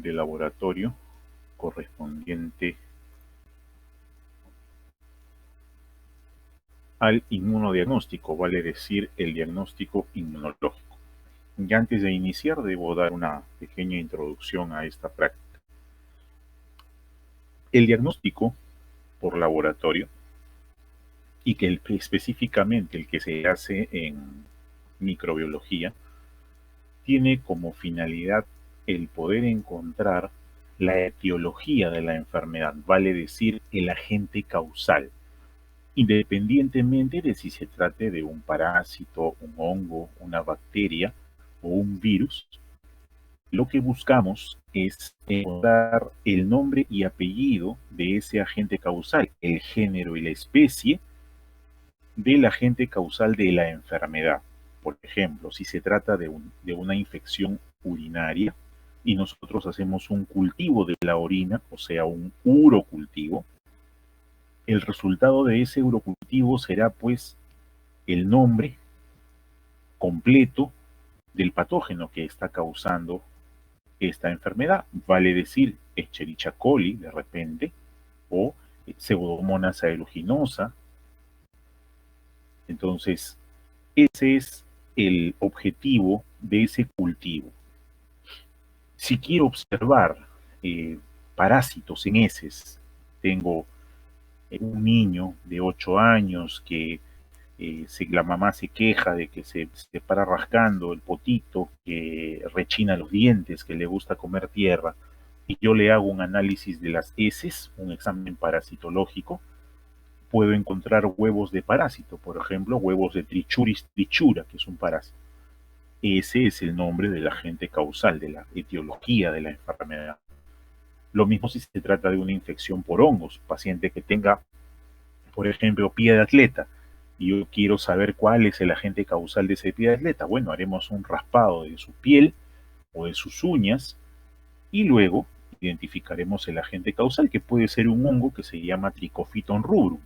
de laboratorio correspondiente al inmunodiagnóstico, vale decir, el diagnóstico inmunológico. Y antes de iniciar, debo dar una pequeña introducción a esta práctica. El diagnóstico por laboratorio, y que específicamente el que se hace en microbiología, tiene como finalidad el poder encontrar la etiología de la enfermedad, vale decir, el agente causal, independientemente de si se trate de un parásito, un hongo, una bacteria o un virus. Lo que buscamos es encontrar el nombre y apellido de ese agente causal, el género y la especie del agente causal de la enfermedad. Por ejemplo, si se trata de una infección urinaria y nosotros hacemos un cultivo de la orina, o sea, un urocultivo, el resultado de ese urocultivo será pues el nombre completo del patógeno que está causando esta enfermedad. Vale decir, Escherichia coli de repente, o Pseudomonas aeruginosa. Entonces, ese es el objetivo de ese cultivo. Si quiero observar parásitos en heces, tengo un niño de 8 años que la mamá se queja de que se para rascando el potito, que rechina los dientes, que le gusta comer tierra, y yo le hago un análisis de las heces, un examen parasitológico, puedo encontrar huevos de parásito, por ejemplo, huevos de Trichuris trichura, que es un parásito. Ese es el nombre del agente causal, de la etiología de la enfermedad. Lo mismo si se trata de una infección por hongos, paciente que tenga, por ejemplo, pie de atleta, y yo quiero saber cuál es el agente causal de ese pie de atleta. Bueno, haremos un raspado de su piel o de sus uñas y luego identificaremos el agente causal, que puede ser un hongo que se llama Trichophyton rubrum.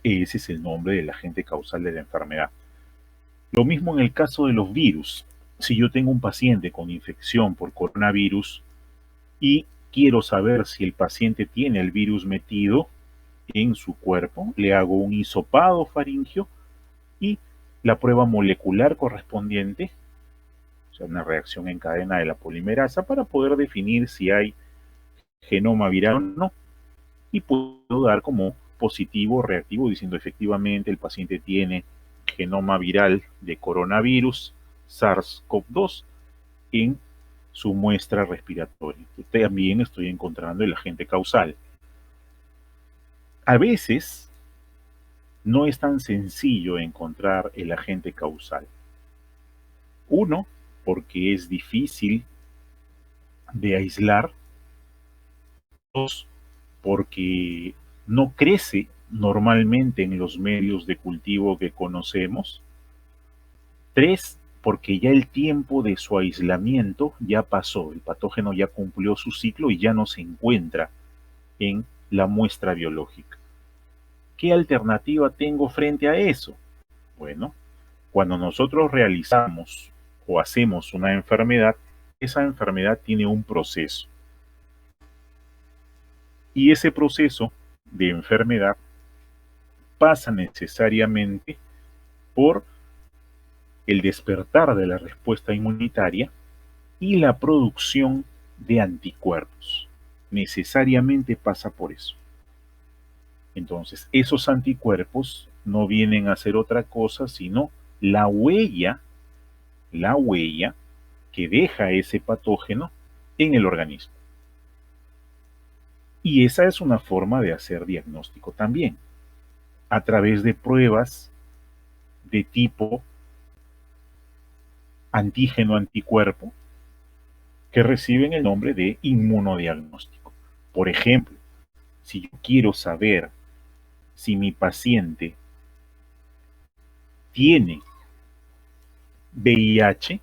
Ese es el nombre del agente causal de la enfermedad. Lo mismo en el caso de los virus. Si yo tengo un paciente con infección por coronavirus y quiero saber si el paciente tiene el virus metido en su cuerpo, le hago un hisopado faríngeo y la prueba molecular correspondiente, o sea, una reacción en cadena de la polimerasa, para poder definir si hay genoma viral o no, y puedo dar como positivo o reactivo diciendo efectivamente el paciente tiene genoma viral de coronavirus SARS-CoV-2 en su muestra respiratoria. También estoy encontrando el agente causal. A veces no es tan sencillo encontrar el agente causal. Uno, porque es difícil de aislar. Dos, porque no crece normalmente en los medios de cultivo que conocemos. Tres, porque ya el tiempo de su aislamiento ya pasó, el patógeno ya cumplió su ciclo y ya no se encuentra en la muestra biológica. ¿Qué alternativa tengo frente a eso? Bueno, cuando nosotros realizamos o hacemos una enfermedad, esa enfermedad tiene un proceso. Y ese proceso de enfermedad pasa necesariamente por el despertar de la respuesta inmunitaria y la producción de anticuerpos. Necesariamente pasa por eso. Entonces, esos anticuerpos no vienen a ser otra cosa sino la huella que deja ese patógeno en el organismo. Y esa es una forma de hacer diagnóstico también, a través de pruebas de tipo antígeno-anticuerpo que reciben el nombre de inmunodiagnóstico. Por ejemplo, si yo quiero saber si mi paciente tiene VIH,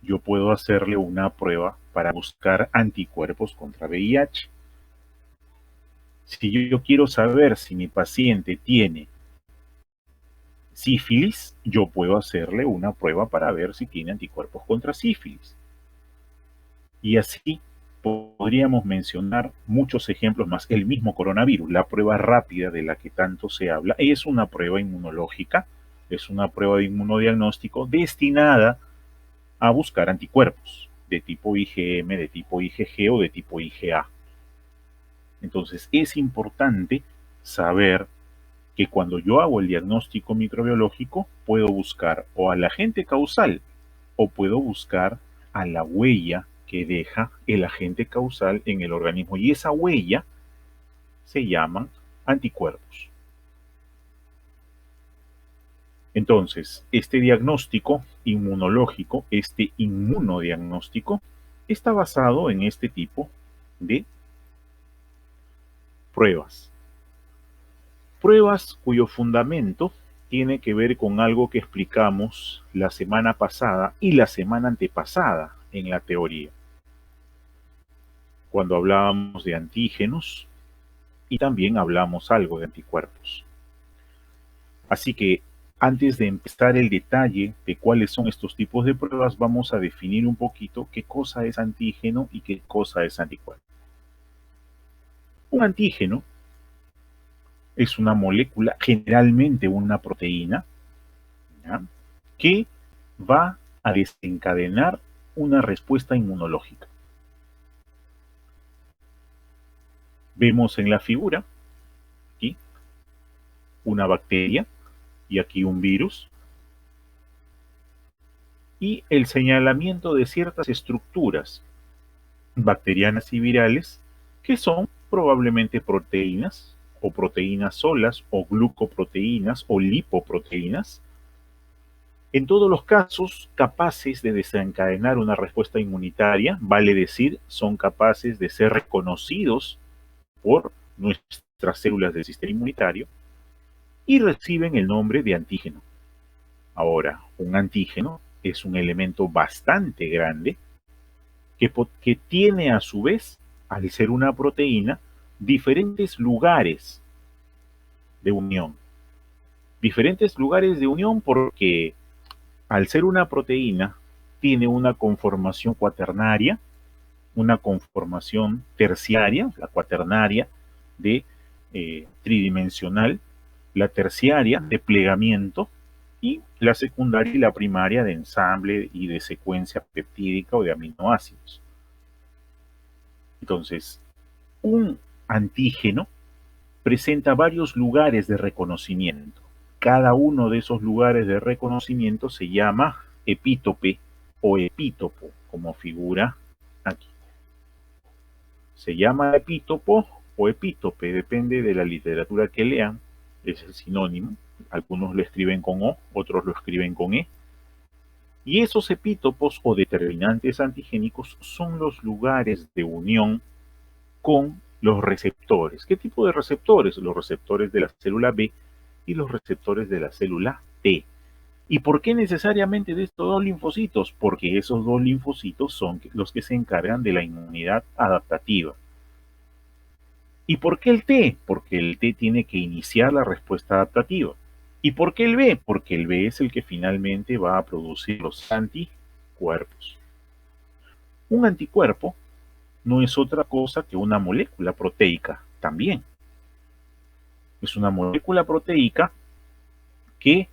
yo puedo hacerle una prueba para buscar anticuerpos contra VIH. Si yo quiero saber si mi paciente tiene sífilis, yo puedo hacerle una prueba para ver si tiene anticuerpos contra sífilis. Y así podríamos mencionar muchos ejemplos más. El mismo coronavirus, la prueba rápida de la que tanto se habla, es una prueba inmunológica, es una prueba de inmunodiagnóstico destinada a buscar anticuerpos de tipo IgM, de tipo IgG o de tipo IgA. Entonces es importante saber que cuando yo hago el diagnóstico microbiológico puedo buscar o al agente causal o puedo buscar a la huella que deja el agente causal en el organismo y esa huella se llaman anticuerpos. Entonces, este diagnóstico inmunológico, este inmunodiagnóstico, está basado en este tipo de pruebas. Pruebas cuyo fundamento tiene que ver con algo que explicamos la semana pasada y la semana antepasada en la teoría, cuando hablábamos de antígenos y también hablamos algo de anticuerpos. Así que antes de empezar el detalle de cuáles son estos tipos de pruebas, vamos a definir un poquito qué cosa es antígeno y qué cosa es anticuerpo. Un antígeno es una molécula, generalmente una proteína, ¿ya?, que va a desencadenar una respuesta inmunológica. Vemos en la figura aquí una bacteria y aquí un virus y el señalamiento de ciertas estructuras bacterianas y virales que son probablemente proteínas o proteínas solas o glucoproteínas o lipoproteínas, en todos los casos capaces de desencadenar una respuesta inmunitaria, vale decir, son capaces de ser reconocidos por nuestras células del sistema inmunitario y reciben el nombre de antígeno. Ahora, un antígeno es un elemento bastante grande que tiene a su vez, al ser una proteína, diferentes lugares de unión. Diferentes lugares de unión porque al ser una proteína tiene una conformación cuaternaria, una conformación terciaria, la cuaternaria de tridimensional, la terciaria de plegamiento y la secundaria y la primaria de ensamble y de secuencia peptídica o de aminoácidos. Entonces, un antígeno presenta varios lugares de reconocimiento. Cada uno de esos lugares de reconocimiento se llama epítope o epítopo, como figura aquí. Se llama epítopo o epítope, depende de la literatura que lean, es el sinónimo. Algunos lo escriben con O, otros lo escriben con E. Y esos epítopos o determinantes antigénicos son los lugares de unión con los receptores. ¿Qué tipo de receptores? Los receptores de la célula B y los receptores de la célula T. ¿Y por qué necesariamente de estos dos linfocitos? Porque esos dos linfocitos son los que se encargan de la inmunidad adaptativa. ¿Y por qué el T? Porque el T tiene que iniciar la respuesta adaptativa. ¿Y por qué el B? Porque el B es el que finalmente va a producir los anticuerpos. Un anticuerpo no es otra cosa que una molécula proteica también. Es una molécula proteica que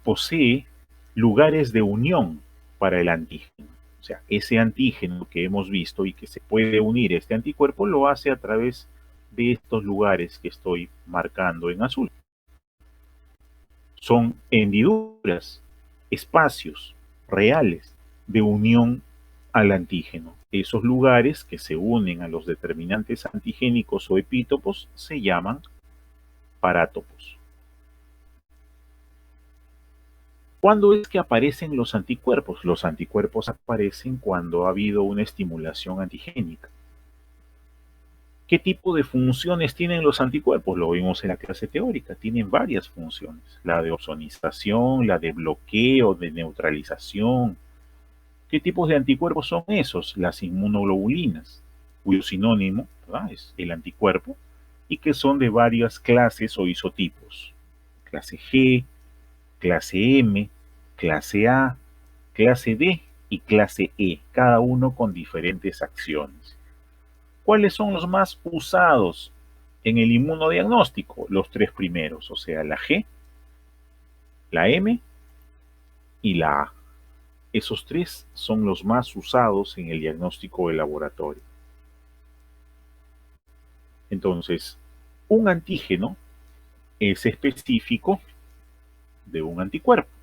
posee lugares de unión para el antígeno. O sea, ese antígeno que hemos visto y que se puede unir a este anticuerpo lo hace a través de estos lugares que estoy marcando en azul. Son hendiduras, espacios reales de unión al antígeno. Esos lugares que se unen a los determinantes antigénicos o epítopos se llaman parátopos. ¿Cuándo es que aparecen los anticuerpos? Los anticuerpos aparecen cuando ha habido una estimulación antigénica. ¿Qué tipo de funciones tienen los anticuerpos? Lo vimos en la clase teórica. Tienen varias funciones. La de ozonización, la de bloqueo, de neutralización. ¿Qué tipos de anticuerpos son esos? Las inmunoglobulinas, cuyo sinónimo, ¿verdad?, es el anticuerpo, y que son de varias clases o isotipos. Clase G, clase M, clase A, clase D y clase E, cada uno con diferentes acciones. ¿Cuáles son los más usados en el inmunodiagnóstico? Los tres primeros, o sea, la G, la M y la A. Esos tres son los más usados en el diagnóstico de laboratorio. Entonces, un antígeno es específico de un anticuerpo.